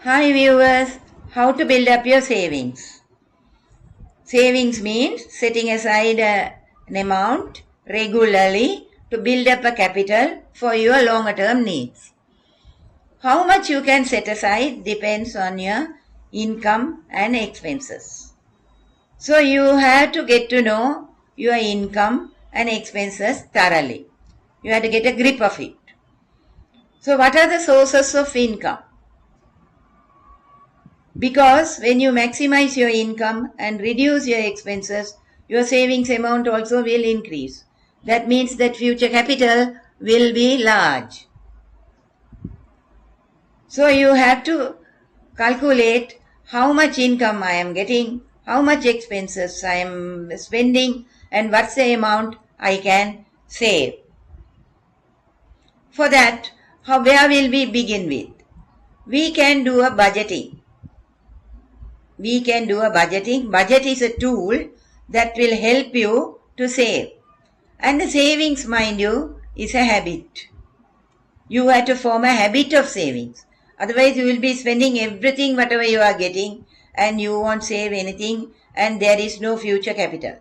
Hi viewers, how to build up your savings. Savings means setting aside an amount regularly to build up a capital for your longer term needs. How much you can set aside depends on your income and expenses. So you have to get to know your income and expenses thoroughly. You have to get a grip of it. So what are the sources of income? Because when you maximize your income and reduce your expenses, your savings amount also will increase. That means that future capital will be large. So you have to calculate how much income I am getting, how much expenses I am spending, and what's the amount I can save. For that, where will we begin with? We can do a budgeting. Budget is a tool that will help you to save. And the savings, mind you, is a habit. You have to form a habit of savings. Otherwise, you will be spending everything, whatever you are getting, and you won't save anything, and there is no future capital.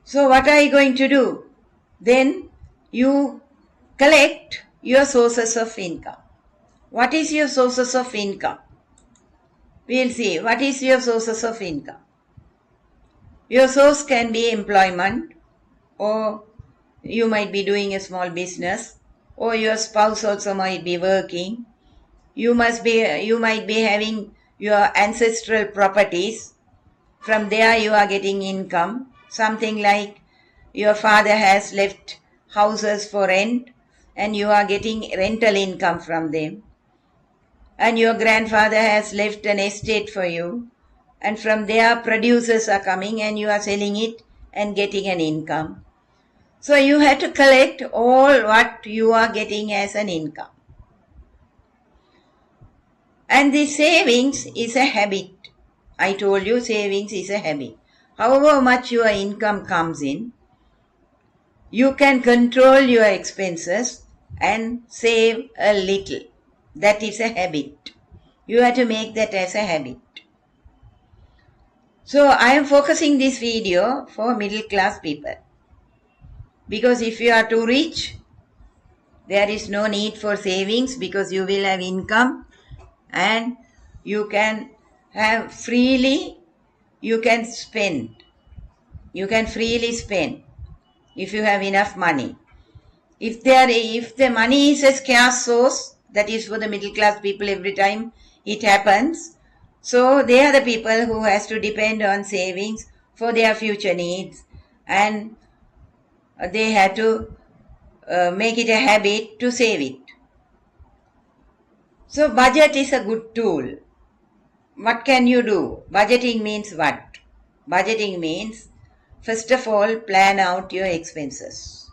So what are you going to do? Then you collect your sources of income. What is your sources of income? We'll see. What is your sources of income? Your source can be employment, or you might be doing a small business, or your spouse also might be working. You might be having your ancestral properties. From there you are getting income. Something like your father has left houses for rent and you are getting rental income from them. And your grandfather has left an estate for you, and from there producers are coming and you are selling it and getting an income. So you have to collect all what you are getting as an income. And the savings is a habit. I told you savings is a habit. However much your income comes in, you can control your expenses and save a little. That is a habit. You have to make that as a habit. So I am focusing this video for middle class people. Because if you are too rich, there is no need for savings because you will have income and you can have freely, you can spend. You can freely spend if you have enough money. If the money is a scarce source, that is for the middle class people every time it happens. So they are the people who has to depend on savings for their future needs, and they have to make it a habit to save it. So budget is a good tool. What can you do? Budgeting means what? Budgeting means, first of all, plan out your expenses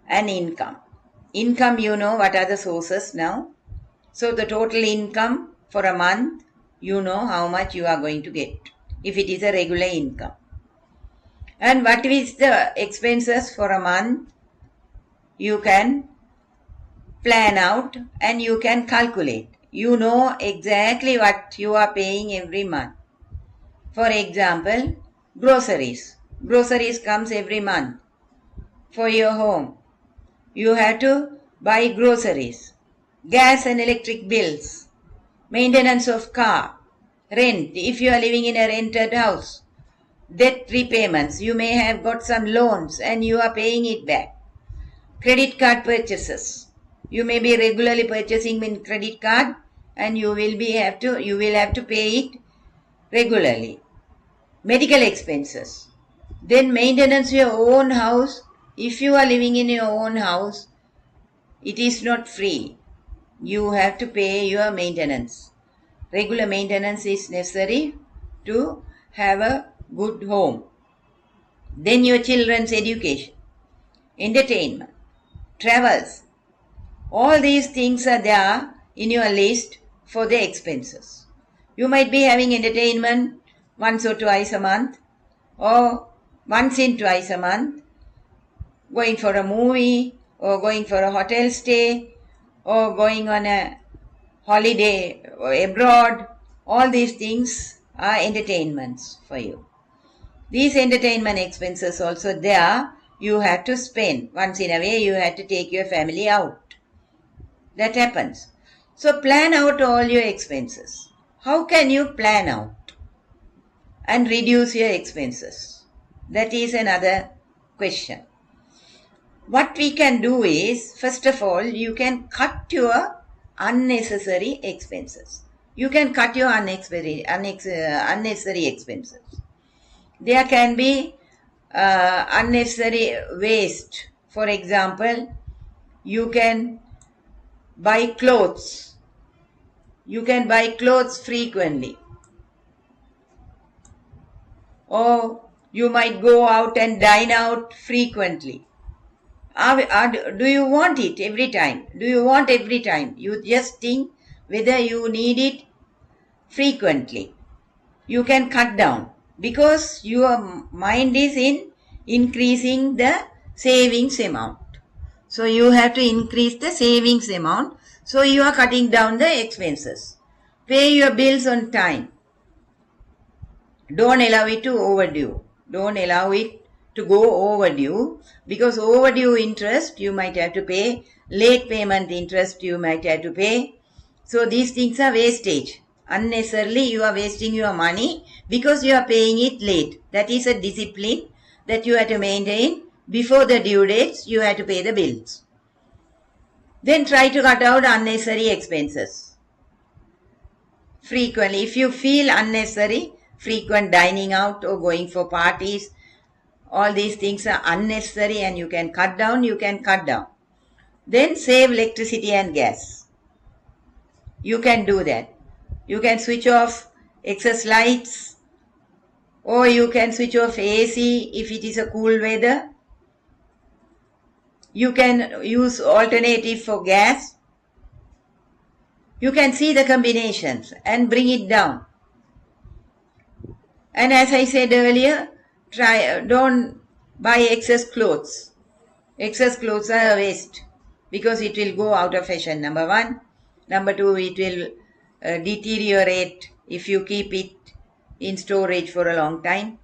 and income. Income, you know what are the sources now. So the total income for a month, you know how much you are going to get if it is a regular income. And what is the expenses for a month, you can plan out and you can calculate. You know exactly what you are paying every month. For example, groceries. Groceries comes every month for your home. You have to buy groceries, gas and electric bills, maintenance of car, rent if you are living in a rented house, debt repayments. You may have got some loans and you are paying it back. Credit card purchases. You may be regularly purchasing in credit card and you will have to pay it regularly. Medical expenses. Then maintenance of your own house. If you are living in your own house, it is not free. You have to pay your maintenance. Regular maintenance is necessary to have a good home. Then your children's education, entertainment, travels. All these things are there in your list for the expenses. You might be having entertainment once or twice a month, or once in twice a month, going for a movie or going for a hotel stay or going on a holiday abroad. All these things are entertainments for you. These entertainment expenses also there, you have to spend. Once in a way, you have to take your family out. That happens. So plan out all your expenses. How can you plan out and reduce your expenses? That is another question. What we can do is, first of all, you can cut your unnecessary expenses. You can cut your unnecessary expenses. There can be unnecessary waste. For example, you can buy clothes. You can buy clothes frequently. Or you might go out and dine out frequently. Do you want it every time? Do you want every time? You just think whether you need it frequently. You can cut down because your mind is in increasing the savings amount. So you have to increase the savings amount. So you are cutting down the expenses. Pay your bills on time. Don't allow it to overdue. Don't allow it to go overdue, because overdue interest you might have to pay, late payment interest you might have to pay. So these things are wastage. Unnecessarily you are wasting your money because you are paying it late. That is a discipline that you have to maintain. Before the due dates you have to pay the bills. Then try to cut out unnecessary expenses. Frequently, if you feel unnecessary, frequent dining out or going for parties, all these things are unnecessary and you can cut down, Then save electricity and gas. You can do that. You can switch off excess lights, or you can switch off AC if it is a cool weather. You can use alternative for gas. You can see the combinations and bring it down. And as I said earlier, don't buy excess clothes. Excess clothes are a waste because it will go out of fashion, number one. Number two, it will deteriorate if you keep it in storage for a long time.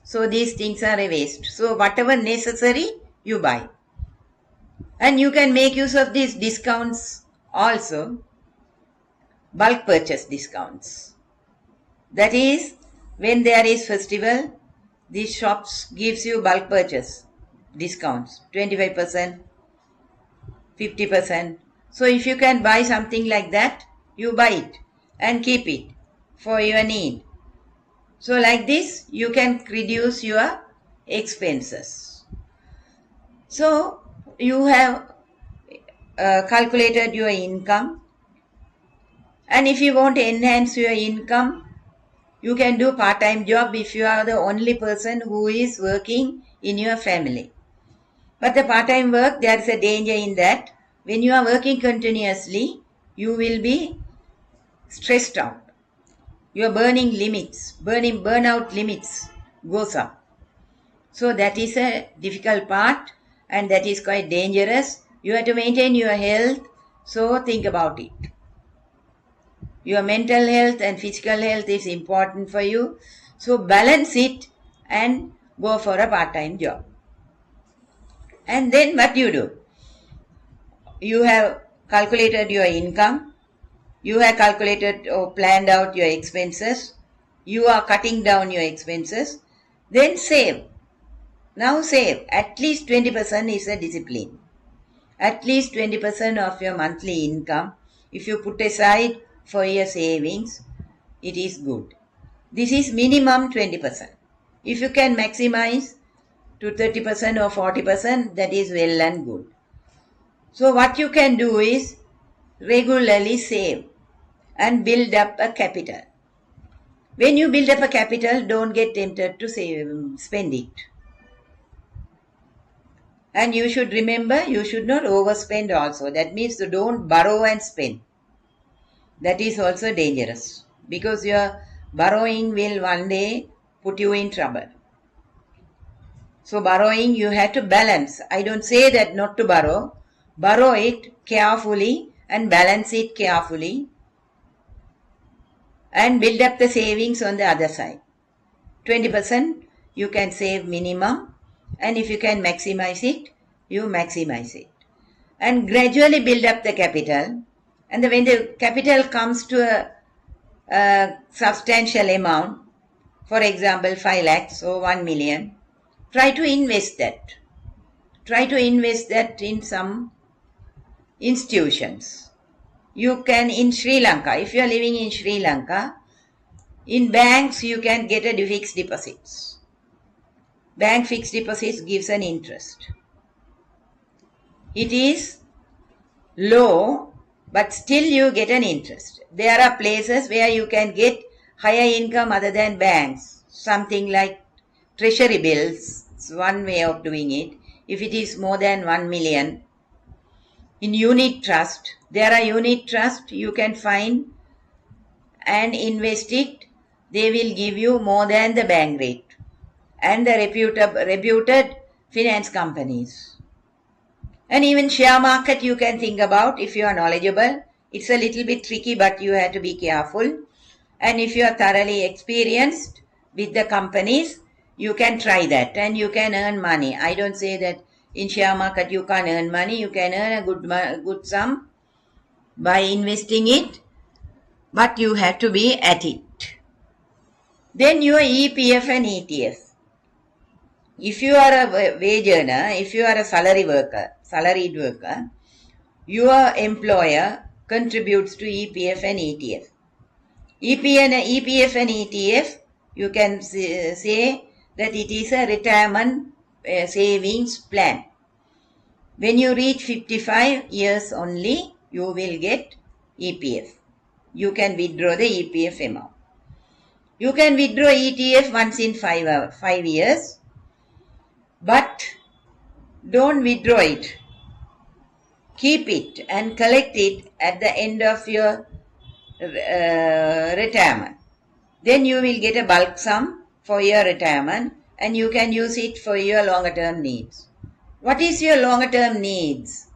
So these things are a waste. So whatever necessary, you buy. And you can make use of these discounts also, bulk purchase discounts. That is, when there is festival, these shops gives you bulk purchase discounts, 25%, 50%. So if you can buy something like that, you buy it and keep it for your need. So like this, you can reduce your expenses. So you have calculated your income, and if you want to enhance your income, you can do part-time job if you are the only person who is working in your family. But the part-time work, there is a danger in that. When you are working continuously, you will be stressed out. Your burnout limits goes up. So that is a difficult part and that is quite dangerous. You have to maintain your health, so think about it. Your mental health and physical health is important for you. So balance it and go for a part-time job. And then what you do? You have calculated your income. You have calculated or planned out your expenses. You are cutting down your expenses. Then save. Now save. At least 20% is a discipline. At least 20% of your monthly income, if you put aside for your savings, it is good. This is minimum 20%. If you can maximize to 30% or 40%, that is well and good. So what you can do is regularly save and build up a capital. When you build up a capital, don't get tempted to spend it. And you should remember, you should not overspend also. That means you don't borrow and spend. That is also dangerous because your borrowing will one day put you in trouble. So borrowing you have to balance. I don't say that not to borrow. Borrow it carefully, and balance it carefully and build up the savings on the other side. 20% you can save minimum, and if you can maximize it, you maximize it. And gradually build up the capital, and when the capital comes to a substantial amount, for example 5 lakhs or 1 million, try to invest that. Try to invest that in some institutions. You can in Sri Lanka, if you are living in Sri Lanka, in banks you can get a fixed deposits. Bank fixed deposits gives an interest. It is low, but still you get an interest. There are places where you can get higher income other than banks. Something like treasury bills. It's one way of doing it. If it is more than 1 million. In unit trust, there are unit trust you can find and invest it. They will give you more than the bank rate. And the reputed finance companies. And even share market you can think about if you are knowledgeable. It's a little bit tricky, but you have to be careful. And if you are thoroughly experienced with the companies, you can try that and you can earn money. I don't say that in share market you can't earn money. You can earn a good sum by investing it, but you have to be at it. Then your EPF and ETF. If you are a wage earner, if you are a salaried worker, your employer contributes to EPF and ETF. EPF and ETF, you can say that it is a retirement savings plan. When you reach 55 years only, you will get EPF. You can withdraw the EPF amount. You can withdraw ETF once in 5 years. But don't withdraw it. Keep it and collect it at the end of your retirement. Then you will get a bulk sum for your retirement and you can use it for your longer term needs. What is your longer term needs?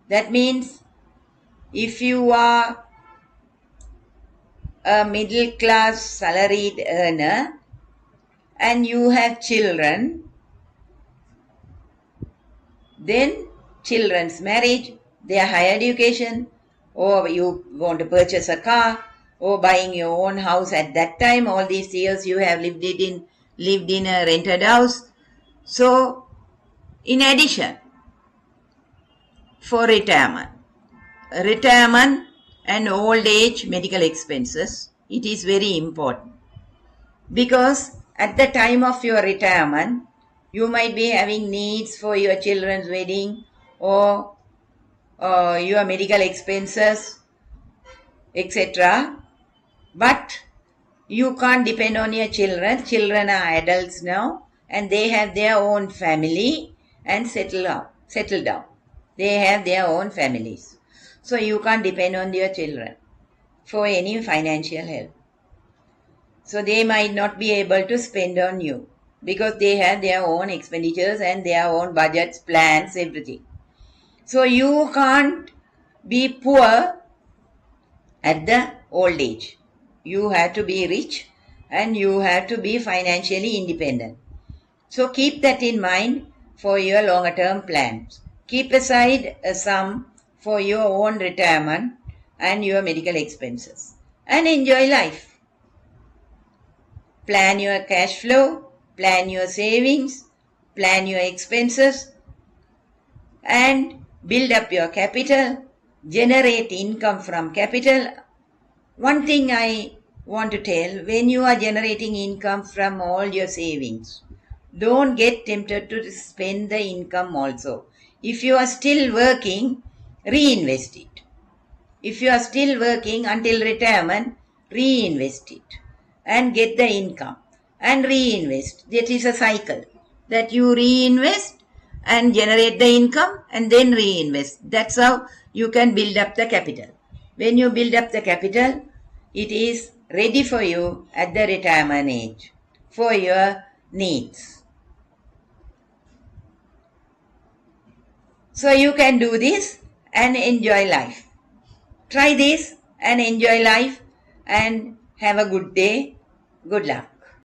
That means if you are a middle class salaried earner and you have children, then children's marriage, their higher education, or you want to purchase a car, or buying your own house at that time. All these years you have lived in a rented house. So, in addition, for retirement and old age medical expenses, it is very important. Because at the time of your retirement, you might be having needs for your children's wedding or your medical expenses, etc. But you can't depend on your children. Children are adults now and they have their own family and settle down. They have their own families. So you can't depend on your children for any financial help. So they might not be able to spend on you, because they have their own expenditures and their own budgets, plans, everything. So you can't be poor at the old age. You have to be rich and you have to be financially independent. So keep that in mind for your longer term plans. Keep aside a sum for your own retirement and your medical expenses. And enjoy life. Plan your cash flow. Plan your savings, plan your expenses, and build up your capital, generate income from capital. One thing I want to tell, when you are generating income from all your savings, don't get tempted to spend the income also. If you are still working, reinvest it. If you are still working until retirement, reinvest it and get the income. And reinvest. That is a cycle. That you reinvest and generate the income and then reinvest. That's how you can build up the capital. When you build up the capital, it is ready for you at the retirement age for your needs. So you can do this and enjoy life. Try this and enjoy life and have a good day. Good luck.